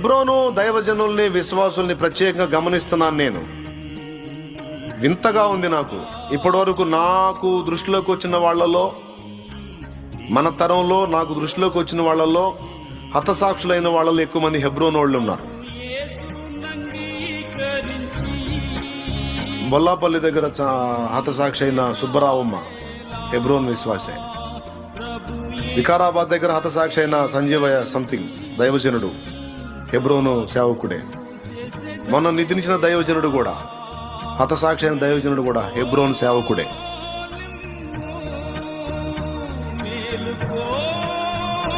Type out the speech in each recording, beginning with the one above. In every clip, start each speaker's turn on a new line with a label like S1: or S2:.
S1: హెబ్రోను దైవజనుల్ని విశ్వాసుల్ని ప్రత్యేకంగా గమనిస్తున్నాను నేను. వింతగా ఉంది నాకు. ఇప్పటి వరకు నాకు దృష్టిలోకి వచ్చిన వాళ్ళలో, మన తరంలో నాకు దృష్టిలోకి వచ్చిన వాళ్ళలో హతసాక్షులైన వాళ్ళలో ఎక్కువ మంది హెబ్రోన్ వాళ్ళు ఉన్నారు. బొల్లాపల్లి దగ్గర హతసాక్షి అయిన సుబ్బరావమ్మ హెబ్రోన్ విశ్వాసే. వికారాబాద్ దగ్గర హతసాక్షి అయిన సంజీవయ్య సంథింగ్ దైవజనుడు హెబ్రోను సేవకుడే. మొన్న నిద్రించిన దైవజనుడు కూడా, హతసాక్షి అయిన దైవజనుడు కూడా హెబ్రోను సేవకుడే.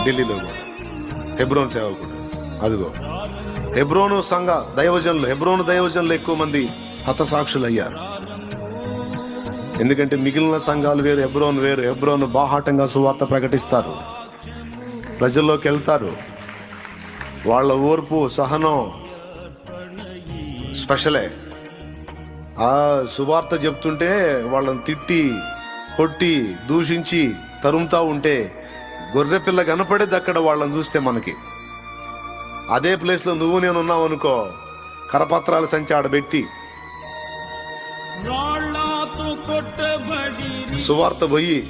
S1: ఢిల్లీలో కూడా హెబ్రోను సేవకుడు. అదిగో హెబ్రోను సంఘ దైవజనులు, హెబ్రోను దైవజనులు ఎక్కువ మంది హతసాక్షులు అయ్యారు. ఎందుకంటే మిగిలిన సంఘాలు వేరు, హెబ్రోను వేరు. హెబ్రోను బాహాటంగా సువార్త ప్రకటిస్తారు, ప్రజల్లోకి వెళ్తారు. వాళ్ళ ఓర్పు సహనం స్పెషలే. ఆ సువార్త చెప్తుంటే వాళ్ళని తిట్టి కొట్టి దూషించి తరుముతా ఉంటే గొర్రె పిల్ల కనపడేది అక్కడ వాళ్ళని చూస్తే మనకి. అదే ప్లేస్లో నువ్వు నేను ఉన్నావు అనుకో, కరపత్రాల సంచి ఆడబెట్టి సువార్త పోయి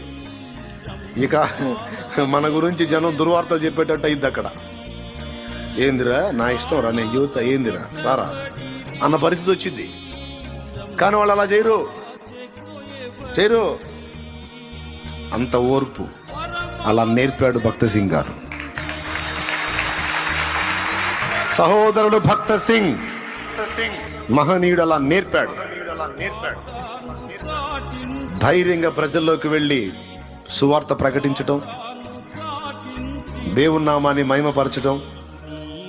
S1: ఇక మన గురించి జనం దుర్వార్త చెప్పేటట్టు అయింది అక్కడ. ఏందిరా నా ఇష్టం రా, నేను యువత ఏందిరా రారా అన్న పరిస్థితి వచ్చింది. కానీ వాళ్ళు అలా చేయరు. అంత ఓర్పు అలా నేర్పాడు భక్త సింగ్ గారు. సహోదరుడు భక్త సింగ్ మహనీయుడు అలా నేర్పాడు. ధైర్యంగా ప్రజల్లోకి వెళ్ళి సువార్త ప్రకటించటం, దేవుని నామాన్ని మహిమపరచటం,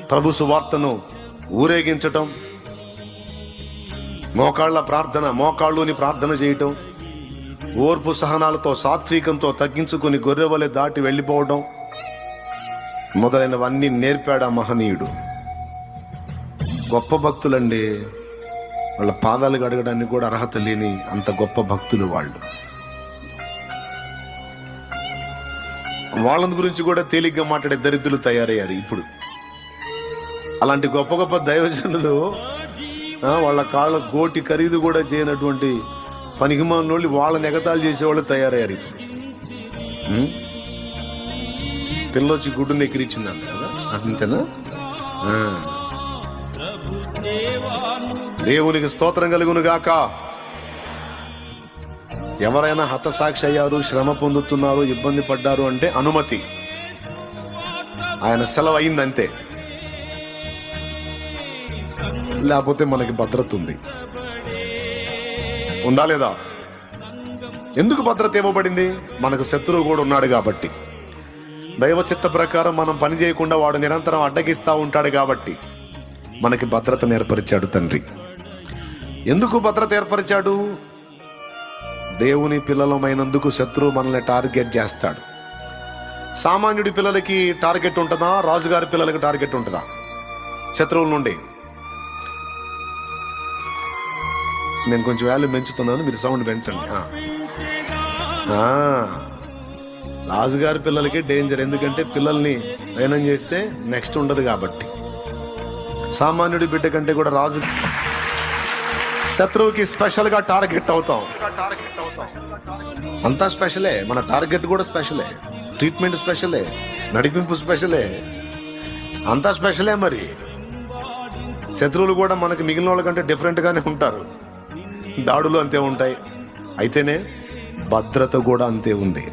S1: ప్రభు సువార్తను ఊరేగించటం, మోకాళ్ళుని ప్రార్థన చేయటం, ఓర్పు సహనాలతో సాత్వికంతో తగ్గించుకుని గొర్రెవలె దాటి వెళ్ళిపోవడం మొదలైనవన్నీ నేర్పాడు ఆ మహనీయుడు. గొప్ప భక్తులండి. వాళ్ళ పాదాలు గడగడానికి కూడా అర్హత లేని అంత గొప్ప భక్తులు వాళ్ళు. వాళ్ళ గురించి కూడా తేలిగ్గా మాట్లాడే దరిద్రులు తయారయ్యారు ఇప్పుడు. అలాంటి గొప్ప గొప్ప దైవజనులు వాళ్ళ కాళ్ళ గోటి ఖరీదు కూడా చేయనటువంటి పనికిమాలినోళ్ళు వాళ్ళని ఎగతాళి చేసేవాళ్ళు తయారయ్యారు ఇప్పుడు. పిల్లొచ్చి గుడ్డుని ఎక్కిరిచ్చిందంట కదా, అంతేనా? దేవునికి స్తోత్రం కలుగును గాక. ఎవరైనా హతసాక్షి అయ్యారు, శ్రమ పొందుతున్నారు, ఇబ్బంది పడ్డారు అంటే అనుమతి, ఆయన సెలవు అయిందంతే. లేకపోతే మనకి భద్రత ఉందా లేదా? ఎందుకు భద్రత ఇవ్వబడింది? మనకు శత్రువు కూడా ఉన్నాడు కాబట్టి. దైవ చిత్త ప్రకారం మనం పని చేయకుండా వాడు నిరంతరం అడ్డగిస్తూ ఉంటాడు కాబట్టి మనకి భద్రతను ఏర్పరిచాడు తండ్రి. ఎందుకు భద్రత ఏర్పరిచాడు? దేవుని పిల్లలమైనందుకు శత్రువు మనల్ని టార్గెట్ చేస్తాడు. సామాన్యుడి పిల్లలకి టార్గెట్ ఉంటుందా? రాజుగారి పిల్లలకి టార్గెట్ ఉంటుందా? శత్రువుల నుండి. నేను కొంచెం వాల్యూ పెంచుతున్నాను, మీరు సౌండ్ పెంచండి. రాజుగారి పిల్లలకి డేంజర్, ఎందుకంటే పిల్లల్ని వైనం చేస్తే నెక్స్ట్ ఉండదు కాబట్టి. సామాన్యుడి బిడ్డ కంటే కూడా రాజు శత్రువుకి స్పెషల్ గా టార్గెట్ అవుతాం. అంతా స్పెషలే, మన టార్గెట్ కూడా స్పెషలే, ట్రీట్మెంట్ స్పెషలే, నడిపింపు స్పెషలే, అంతా స్పెషలే. మరి శత్రువులు కూడా మనకి మిగిలిన వాళ్ళ కంటే డిఫరెంట్ గానే ఉంటారు, దాడులు అంతే ఉంటాయి. అయితేనే భద్రత కూడా అంతే ఉంది.